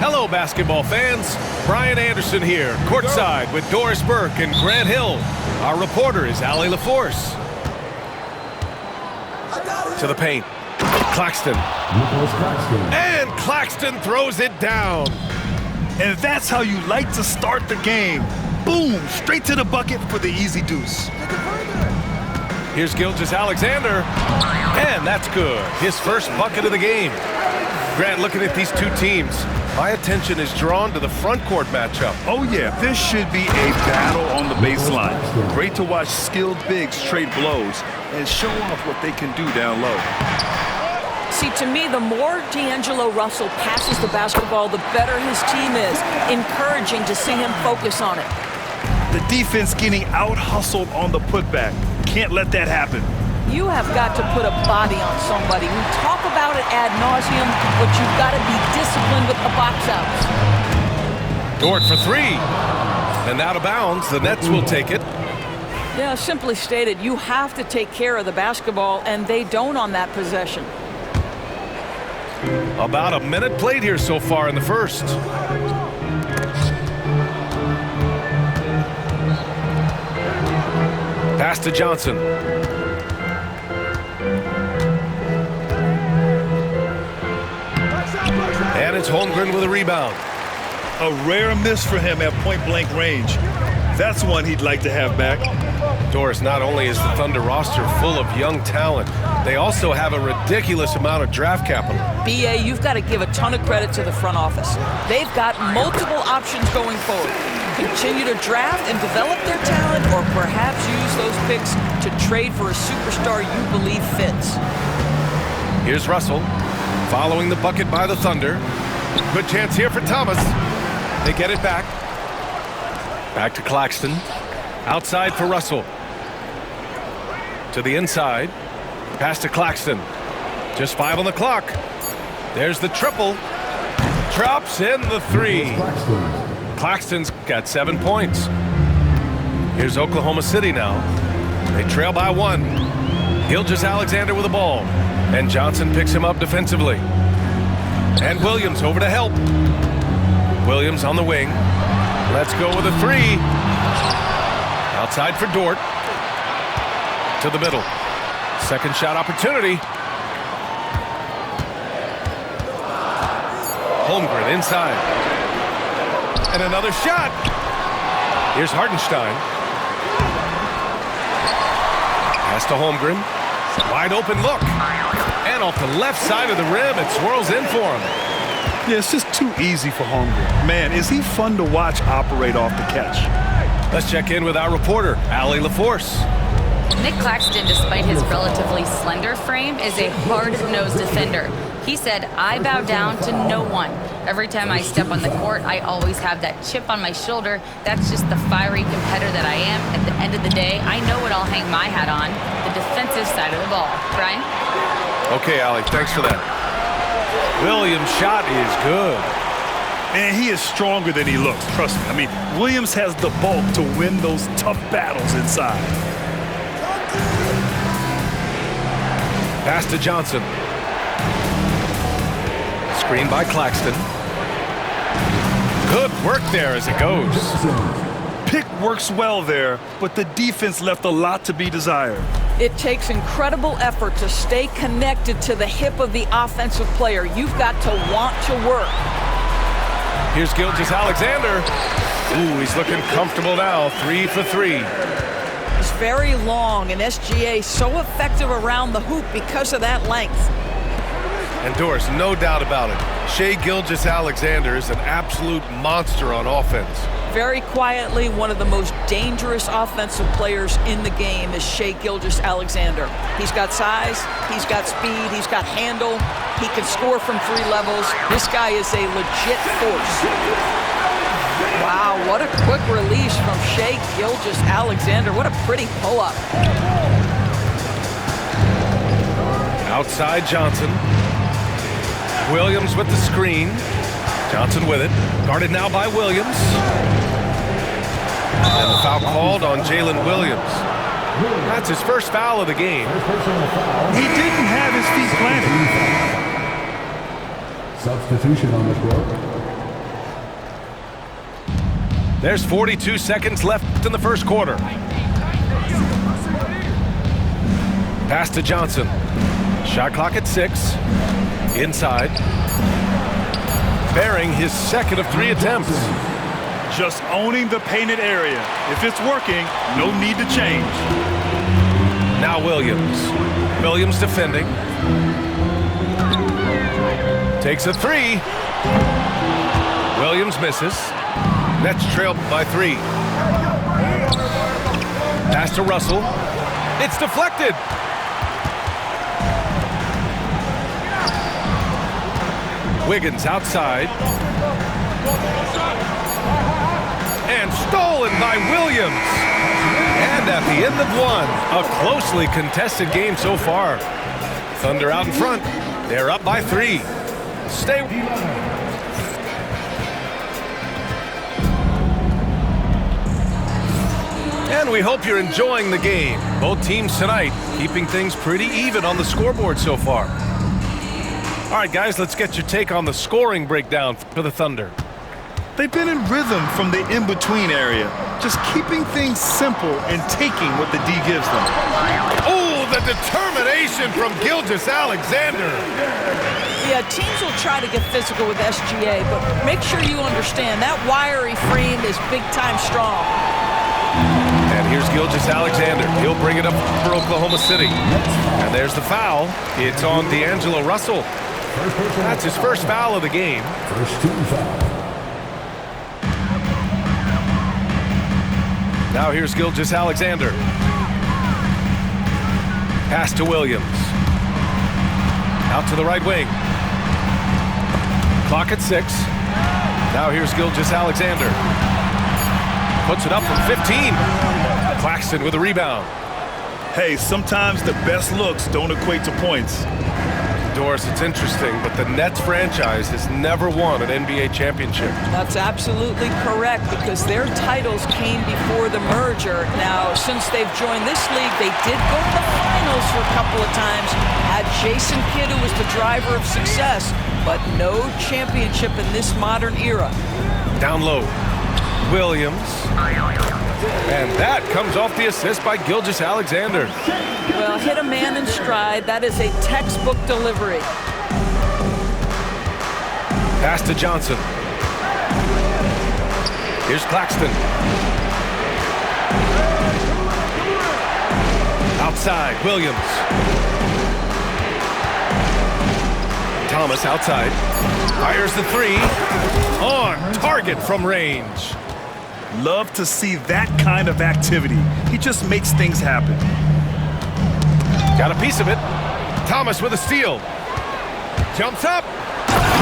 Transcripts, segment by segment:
Hello, basketball fans. Brian Anderson here, courtside with Doris Burke and Grant Hill. Our reporter is Allie LaForce. To the paint. Claxton. And Claxton throws it down. And that's how you like to start the game. Boom, straight to the bucket for the easy deuce. Here's Gilgeous-Alexander. And that's good. His first bucket of the game. Grant, looking at these two teams, my attention is drawn to the front court matchup. Oh yeah, this should be a battle on the baseline. Great to watch skilled bigs trade blows and show off what they can do down low. See, to me, the more D'Angelo Russell passes the basketball, the better his team is. Encouraging to see him focus on it. The defense getting out-hustled on the putback. Can't let that happen. You have got to put a body on somebody. We talk about it ad nauseum, but you've got to be disciplined with the box outs. Dort for three. And out of bounds, the Nets will take it. Yeah, simply stated, you have to take care of the basketball, and they don't on that possession. About a minute played here so far in the first. Pass to Johnson. And it's Holmgren with a rebound. A rare miss for him at point-blank range. That's one he'd like to have back. Doris, not only is the Thunder roster full of young talent, they also have a ridiculous amount of draft capital. BA, you've got to give a ton of credit to the front office. They've got multiple options going forward. Continue to draft and develop their talent, or perhaps use those picks to trade for a superstar you believe fits. Here's Russell, following the bucket by the Thunder. Good chance here for Thomas. They get it back. Back to Claxton. Outside for Russell. To the inside. Pass to Claxton. Just 5 on the clock. There's the triple. Drops in the three. Claxton's got 7 points. Here's Oklahoma City now. They trail by 1. Gilgeous-Alexander with the ball. And Johnson picks him up defensively. And Williams over to help. Williams on the wing. Let's go with a three. Outside for Dort. To the middle. Second shot opportunity. Holmgren inside. And another shot. Here's Hartenstein. Pass to Holmgren. Wide open look. And off the left side of the rim, it swirls in for him. Yeah, it's just too easy for Holmgren. Man, is he fun to watch operate off the catch. Let's check in with our reporter, Allie LaForce. Nick Claxton, despite his relatively slender frame, is a hard-nosed defender. He said, "I bow down to no one. Every time I step on the court, I always have that chip on my shoulder. That's just the fiery competitor that I am. At the end of the day, I know what I'll hang my hat on, the defensive side of the ball." Brian? Okay, Allie, thanks for that. Williams' shot is good. And he is stronger than he looks, trust me. I mean, Williams has the bulk to win those tough battles inside. Pass to Johnson. Screen by Claxton. Good work there as it goes. Pick works well there, but the defense left a lot to be desired. It takes incredible effort to stay connected to the hip of the offensive player. You've got to want to work. Here's Gilgeous-Alexander. Ooh, he's looking comfortable now. 3 for 3. It's very long, and SGA so effective around the hoop because of that length. And Doris, no doubt about it, Shai Gilgeous-Alexander is an absolute monster on offense. Very quietly, one of the most dangerous offensive players in the game is Shai Gilgeous-Alexander. He's got size, he's got speed, he's got handle, he can score from 3 levels. This guy is a legit force. Wow, what a quick release from Shai Gilgeous-Alexander. What a pretty pull-up. Outside Johnson. Williams with the screen. Johnson with it. Guarded now by Williams. And the foul called on Jalen Williams. That's his first foul of the game. He didn't have his feet planted. Substitution on the court. There's 42 seconds left in the first quarter. Pass to Johnson. Shot clock at 6. Inside. Bearing his second of 3 attempts. Just owning the painted area. If it's working, no need to change. Now Williams. Williams defending. Takes a 3. Williams misses. Nets trailed by 3. Pass to Russell. It's deflected. Wiggins outside. And stolen by Williams. And at the end of 1, a closely contested game so far. Thunder out in front. They're up by 3. Stay. And we hope you're enjoying the game. Both teams tonight keeping things pretty even on the scoreboard so far. All right, guys, let's get your take on the scoring breakdown for the Thunder. They've been in rhythm from the in-between area, just keeping things simple and taking what the D gives them. Oh, the determination from Gilgeous-Alexander. Yeah, teams will try to get physical with SGA, but make sure you understand that wiry frame is big-time strong. And here's Gilgeous-Alexander. He'll bring it up for Oklahoma City. And there's the foul. It's on D'Angelo Russell. That's his first foul of the game. First team foul. Now here's Gilgeous-Alexander. Pass to Williams. Out to the right wing. Clock at 6. Now here's Gilgeous-Alexander. Puts it up from 15. Claxton with a rebound. Hey, sometimes the best looks don't equate to points. Doris, it's interesting, but the Nets franchise has never won an NBA championship. That's absolutely correct because their titles came before the merger. Now, since they've joined this league, they did go to the finals for a couple of times. Had Jason Kidd, who was the driver of success, but no championship in this modern era. Down low. Williams. And that comes off the assist by Gilgeous-Alexander. Well, hit a man in stride. That is a textbook delivery. Pass to Johnson. Here's Claxton. Outside, Williams. Thomas outside. Fires the 3. On target from range. Love to see that kind of activity. He just makes things happen. Got a piece of it. Thomas with a steal. Jumps up.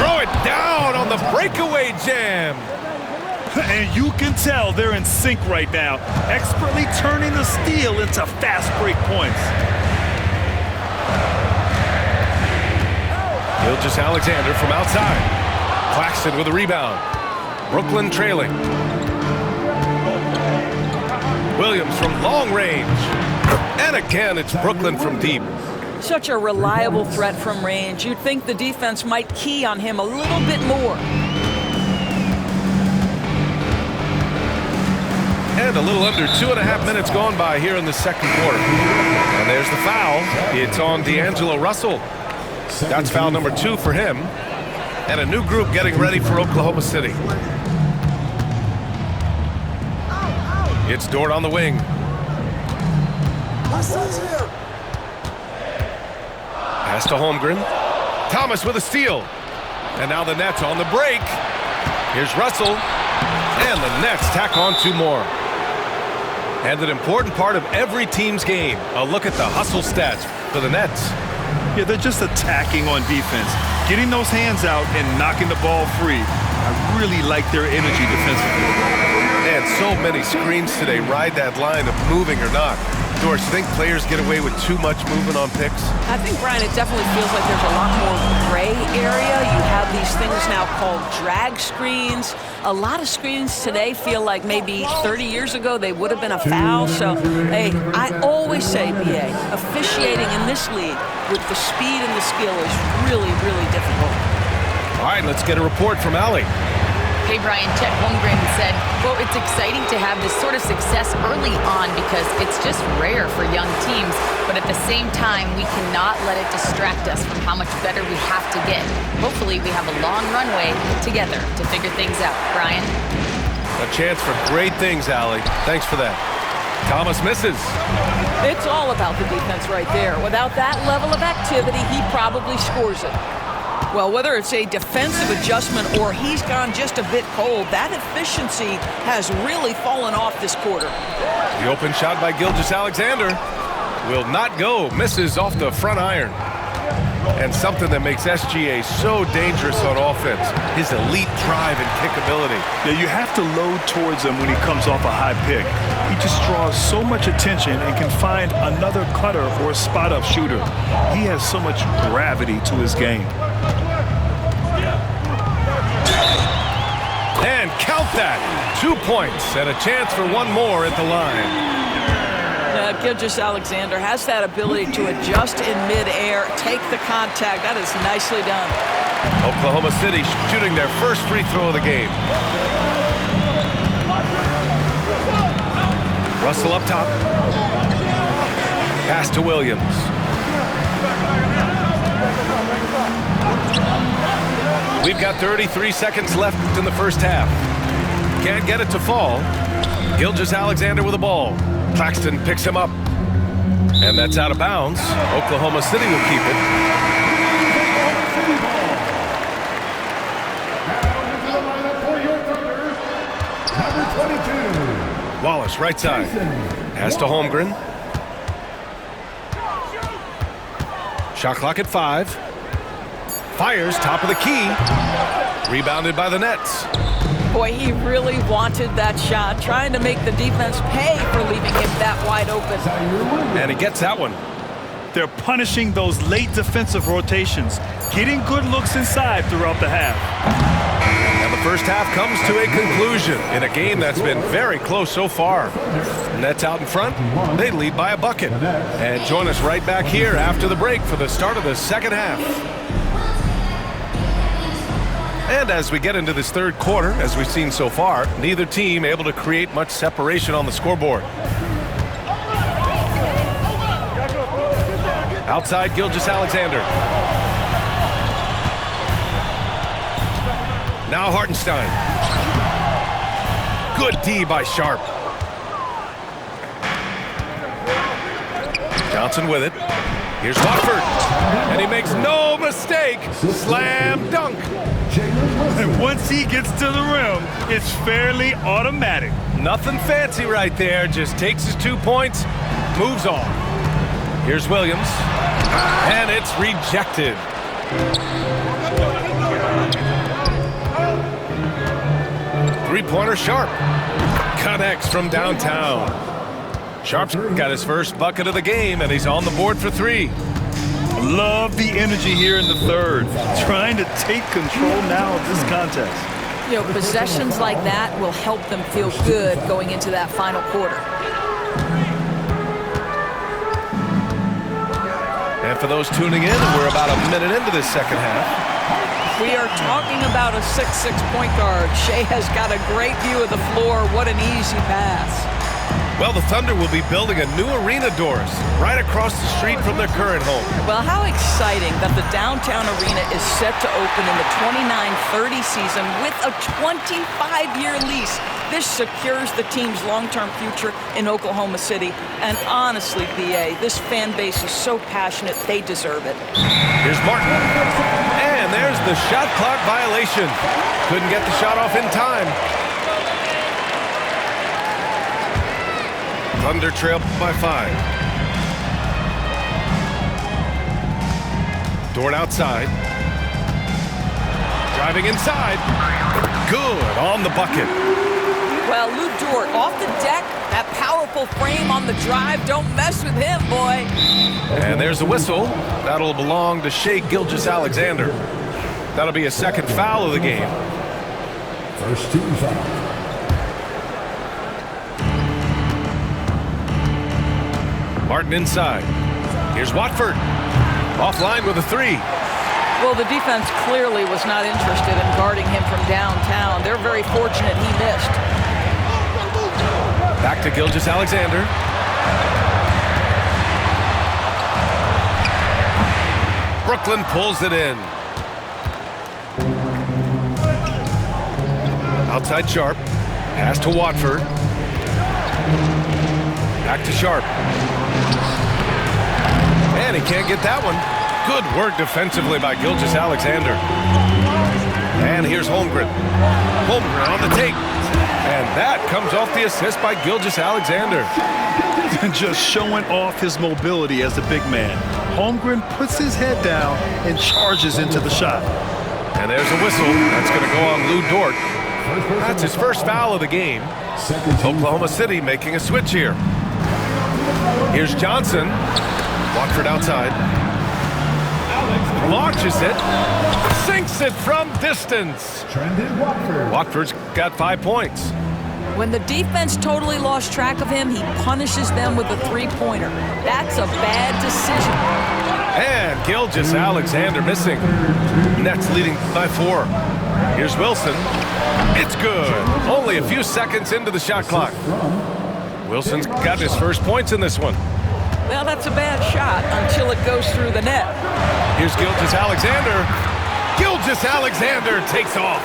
Throw it down on the breakaway jam. And you can tell they're in sync right now, expertly turning the steal into fast break points. Gilgeous-Alexander from outside. Claxton with a rebound. Brooklyn trailing. Williams from long range. And again, it's Brooklyn from deep. Such a reliable threat from range. You'd think the defense might key on him a little bit more. And a little under 2.5 minutes gone by here in the second quarter. And there's the foul. It's on D'Angelo Russell. That's foul number 2 for him. And a new group getting ready for Oklahoma City. It's Dort on the wing. Pass to Holmgren. Thomas with a steal. And now the Nets on the break. Here's Russell. And the Nets tack on 2 more. And an important part of every team's game. A look at the hustle stats for the Nets. Yeah, they're just attacking on defense. Getting those hands out and knocking the ball free. I really like their energy defensively. And so many screens today ride that line of moving or not. Doris, you think players get away with too much movement on picks? I think, Brian, it definitely feels like there's a lot more gray area. You have these things now called drag screens. A lot of screens today feel like maybe 30 years ago they would have been a foul. So, hey, I always say, BA, officiating in this league with the speed and the skill is really, really difficult. All right, let's get a report from Allie. Hey, Brian, Chet Holmgren said, quote, "It's exciting to have this sort of success early on because it's just rare for young teams. But at the same time, we cannot let it distract us from how much better we have to get. Hopefully, we have a long runway together to figure things out." Brian? A chance for great things, Allie. Thanks for that. Thomas misses. It's all about the defense right there. Without that level of activity, he probably scores it. Well, whether it's a defensive adjustment or he's gone just a bit cold, that efficiency has really fallen off this quarter. The open shot by Gilgeous-Alexander will not go. Misses off the front iron. And something that makes SGA so dangerous on offense, his elite drive and kickability. Yeah, you have to load towards him when he comes off a high pick. He just draws so much attention and can find another cutter or spot-up shooter. He has so much gravity to his game. And count that. 2 points and a chance for one more at the line. Gilgeous-Alexander has that ability to adjust in midair, take the contact. That is nicely done. Oklahoma City shooting their first free throw of the game. Russell up top. Pass to Williams. We've got 33 seconds left in the first half. Can't get it to fall. Gilgeous-Alexander with the ball. Claxton picks him up. And that's out of bounds. Oklahoma City will keep it. Wallace, right side. Pass to Holmgren. Shot clock at 5. Fires, top of the key. Rebounded by the Nets. Boy, he really wanted that shot, trying to make the defense pay for leaving him that wide open. And he gets that one. They're punishing those late defensive rotations, getting good looks inside throughout the half. And the first half comes to a conclusion in a game that's been very close so far. Nets out in front. They lead by a bucket. And join us right back here after the break for the start of the second half. And as we get into this third quarter, as we've seen so far, neither team able to create much separation on the scoreboard. Outside, Gilgeous-Alexander. Now Hartenstein. Good D by Sharp. Johnson with it. Here's Watford. And he makes no mistake. Slam dunk. And once he gets to the rim, it's fairly automatic. Nothing fancy right there. Just takes his 2 points, moves on. Here's Williams. And it's rejected. Three-pointer Sharp. Connects from downtown. Sharp's got his first bucket of the game, and he's on the board for 3. Love the energy here in the third. Trying to take control now of this contest. You know, possessions like that will help them feel good going into that final quarter. And for those tuning in, we're about a minute into this second half. We are talking about a 6'6" point guard. Shea has got a great view of the floor. What an easy pass. Well, the Thunder will be building a new arena, Doris, right across the street from their current home. Well, how exciting that the downtown arena is set to open in the 29-30 season with a 25-year lease. This secures the team's long-term future in Oklahoma City. And honestly, B.A., this fan base is so passionate, they deserve it. Here's Martin. And there's the shot clock violation. Couldn't get the shot off in time. Thunder trail by 5. Dort outside. Driving inside. Good on the bucket. Well, Lou Dort off the deck. That powerful frame on the drive. Don't mess with him, boy. And there's a whistle. That'll belong to Shai Gilgeous-Alexander. That'll be a second foul of the game. First team foul. Martin inside. Here's Watford. Offline with a 3. Well, the defense clearly was not interested in guarding him from downtown. They're very fortunate he missed. Back to Gilgeous-Alexander. Brooklyn pulls it in. Outside Sharp. Pass to Watford. Back to Sharp. And he can't get that one. Good work defensively by Gilgeous-Alexander. And here's Holmgren. Holmgren on the take. And that comes off the assist by Gilgeous-Alexander. Just showing off his mobility as a big man. Holmgren puts his head down and charges into the shot. And there's a whistle. That's going to go on Lou Dort. That's his first foul of the game. Oklahoma City making a switch here. Here's Johnson. Watford outside. Launches it. Sinks it from distance. Trendon Watford. Watford's got 5 points. When the defense totally lost track of him, he punishes them with a three-pointer. That's a bad decision. And Gilgeous-Alexander missing. Nets leading by 4. Here's Wilson. It's good. Only a few seconds into the shot clock. Wilson's got his first points in this one. Well, that's a bad shot until it goes through the net. Here's Gilgeous-Alexander. Gilgeous-Alexander takes off.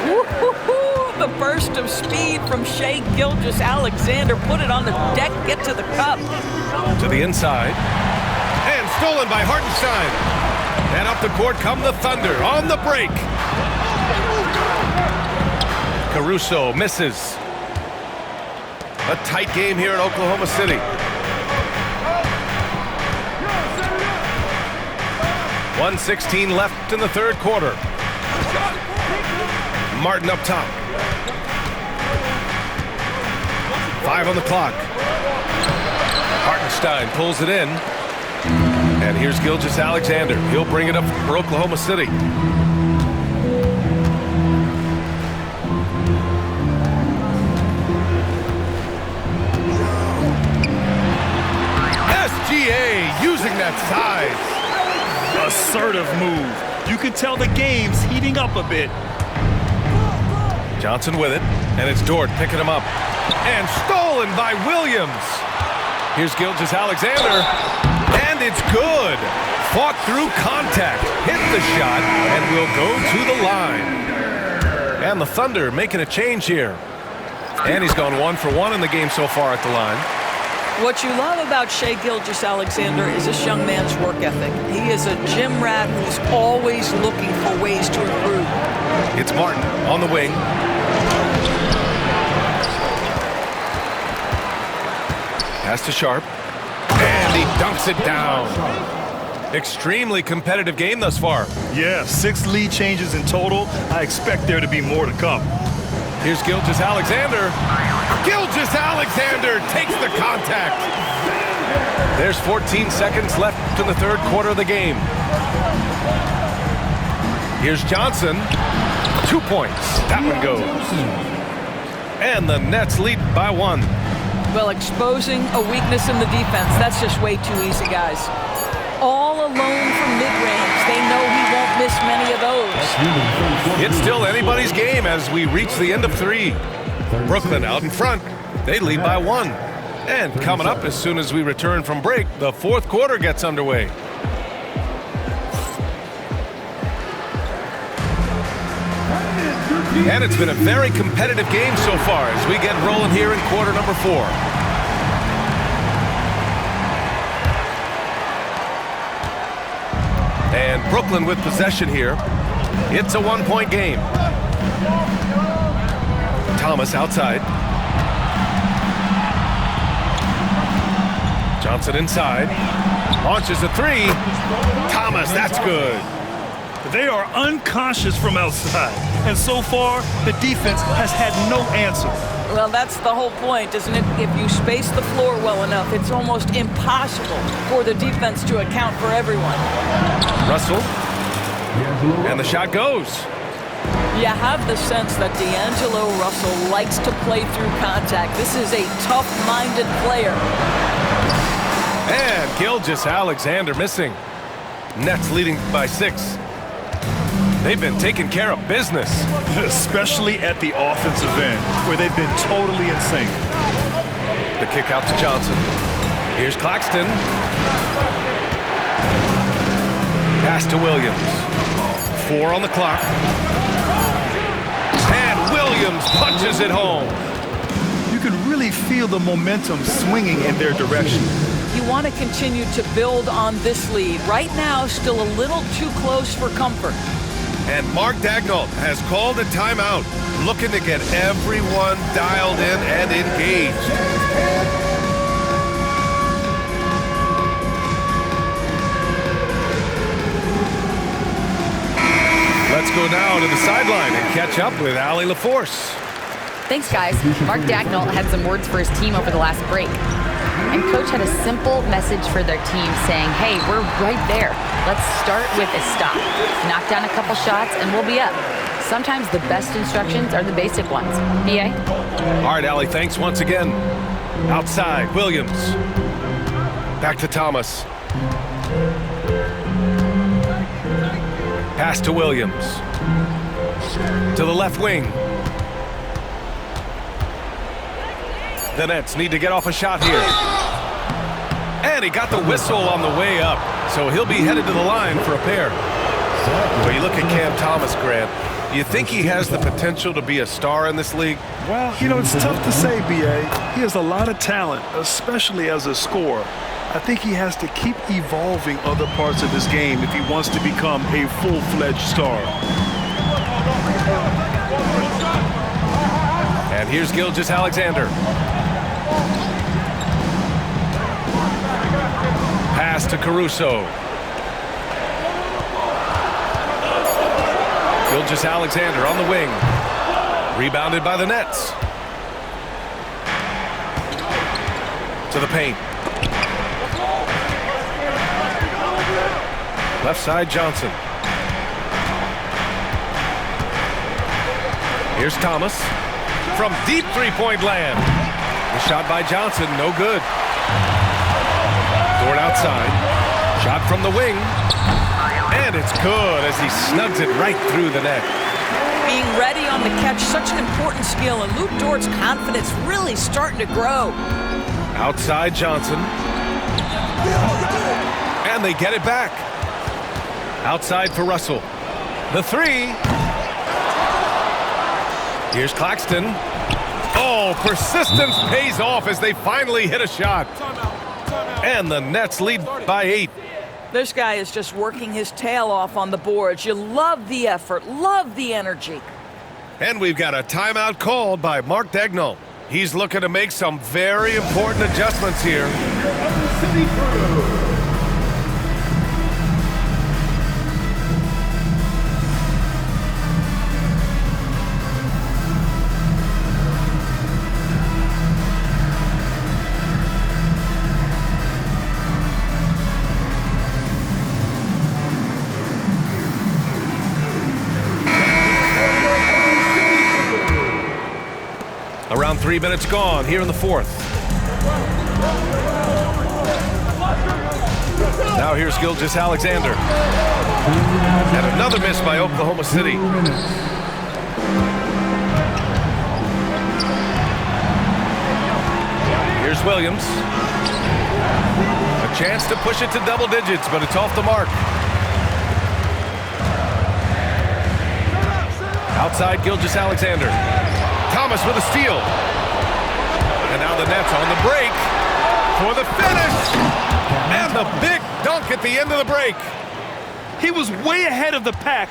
Woo-hoo-hoo. The burst of speed from Shai Gilgeous-Alexander. Put it on the deck, get to the cup. To the inside. And stolen by Hartenstein. And up the court come the Thunder on the break. Caruso misses. A tight game here in Oklahoma City. 1:16 left in the third quarter. Martin up top. 5 on the clock. Hartenstein pulls it in. And here's Gilgeous-Alexander. He'll bring it up for Oklahoma City. SGA using that size. Assertive move. You can tell the game's heating up a bit. Johnson with it, and it's Dort picking him up. And stolen by Williams. Here's Gilgeous-Alexander, and it's good. Fought through contact, hit the shot, and will go to the line. And the Thunder making a change here. And he's gone 1 for 1 in the game so far at the line. What you love about Shai Gilgeous-Alexander is this young man's work ethic. He is a gym rat who's always looking for ways to improve. It's Martin on the wing. Pass to Sharp. And he dunks it down. Extremely competitive game thus far. Yeah, 6 lead changes in total. I expect there to be more to come. Here's Gilgeous-Alexander. Gilgeous-Alexander takes the contact. There's 14 seconds left in the third quarter of the game. Here's Johnson. 2 points. That one goes. And the Nets lead by 1. Well, exposing a weakness in the defense, that's just way too easy, guys. all alone from mid-range. They know he won't miss many of those. It's still anybody's game as we reach the end of 3. Brooklyn out in front. They lead by 1. And coming up as soon as we return from break, the 4th quarter gets underway. And it's been a very competitive game so far as we get rolling here in quarter number 4. And Brooklyn with possession here. It's a 1-point game. Thomas outside. Johnson inside. Launches a 3. Thomas, that's good. They are unconscious from outside, and so far, the defense has had no answer. Well, that's the whole point, isn't it? If you space the floor well enough, it's almost impossible for the defense to account for everyone. Russell. And the shot goes. You have the sense that D'Angelo Russell likes to play through contact. This is a tough-minded player. And Gilgeous-Alexander missing. Nets leading by 6. They've been taking care of business. Especially at the offensive end, where they've been totally in sync. The kick out to Johnson. Here's Claxton. Pass to Williams. 4 on the clock. And Williams punches it home. You can really feel the momentum swinging in their direction. You want to continue to build on this lead. Right now, still a little too close for comfort. And Mark Daigneault has called a timeout, looking to get everyone dialed in and engaged. Let's go now to the sideline and catch up with Allie LaForce. Thanks, guys. Mark Daigneault had some words for his team over the last break. And Coach had a simple message for their team saying, hey, we're right there. Let's start with a stop. Knock down a couple shots and we'll be up. Sometimes the best instructions are the basic ones. BA? All right, Allie, thanks once again. Outside, Williams. Back to Thomas. Pass to Williams. To the left wing. The Nets need to get off a shot here. And he got the whistle on the way up, so he'll be headed to the line for a pair. When you look at Cam Thomas, Grant, you think he has the potential to be a star in this league? Well, you know, it's tough to say, B.A. He has a lot of talent, especially as a scorer. I think he has to keep evolving other parts of his game if he wants to become a full-fledged star. And here's Gilgeous-Alexander. Pass to Caruso. Gilgeous-Alexander on the wing. Rebounded by the Nets. To the paint. Left side, Johnson. Here's Thomas. From deep three-point land. The shot by Johnson, no good. Dort outside. Shot from the wing. And it's good as he snugs it right through the net. Being ready on the catch, such an important skill, and Luke Dort's confidence really starting to grow. Outside Johnson. And they get it back. Outside for Russell. The 3. Here's Claxton. Oh, persistence pays off as they finally hit a shot. And the Nets lead by 8. This guy is just working his tail off on the boards. You love the effort, love the energy. And we've got a timeout called by Mark Daigneault. He's looking to make some very important adjustments here. Around 3 minutes gone here in the 4th. Now here's Gilgeous-Alexander. And another miss by Oklahoma City. Here's Williams. A chance to push it to double digits, but it's off the mark. Outside Gilgeous-Alexander. Thomas with a steal. And now the Nets on the break for the finish. And the big dunk at the end of the break. He was way ahead of the pack.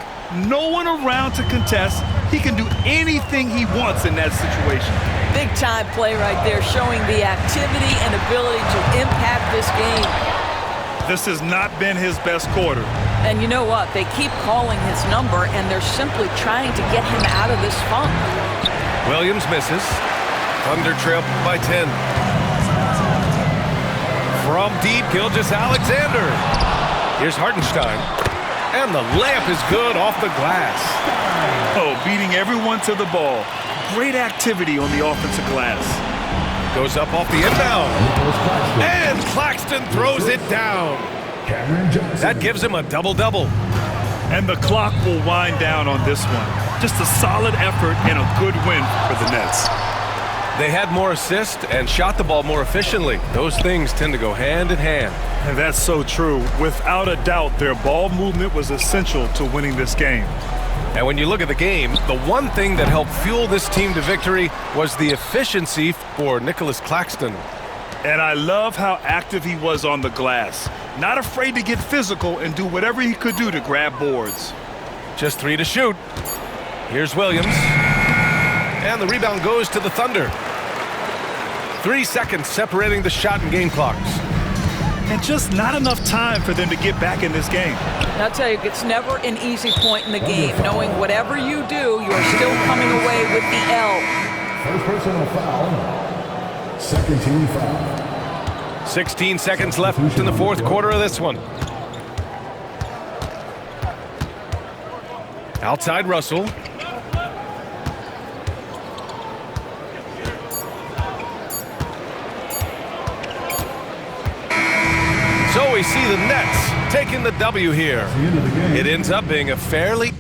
No one around to contest. He can do anything he wants in that situation. Big time play right there, showing the activity and ability to impact this game. This has not been his best quarter. And you know what? They keep calling his number, and they're simply trying to get him out of this funk. Williams misses. Thunder trail by 10. From deep, Gilgeous-Alexander. Here's Hartenstein. And the layup is good off the glass. Oh, beating everyone to the ball. Great activity on the offensive glass. Goes up off the inbound. And Claxton throws it down. Cameron Johnson. That gives him a double-double. And the clock will wind down on this one. Just a solid effort and a good win for the Nets. They had more assists and shot the ball more efficiently. Those things tend to go hand in hand. And that's so true. Without a doubt, their ball movement was essential to winning this game. And when you look at the game, the one thing that helped fuel this team to victory was the efficiency for Nicholas Claxton. And I love how active he was on the glass. Not afraid to get physical and do whatever he could do to grab boards. Just 3 to shoot. Here's Williams. And the rebound goes to the Thunder. 3 seconds separating the shot and game clocks. And just not enough time for them to get back in this game. And I'll tell you, it's never an easy point in the game, knowing whatever you do, you are still coming away with the L. First personal foul. Second team foul. 16 seconds left in the fourth quarter of this one. Outside Russell. So we see the Nets taking the W here. The end of the game. It ends up being a fairly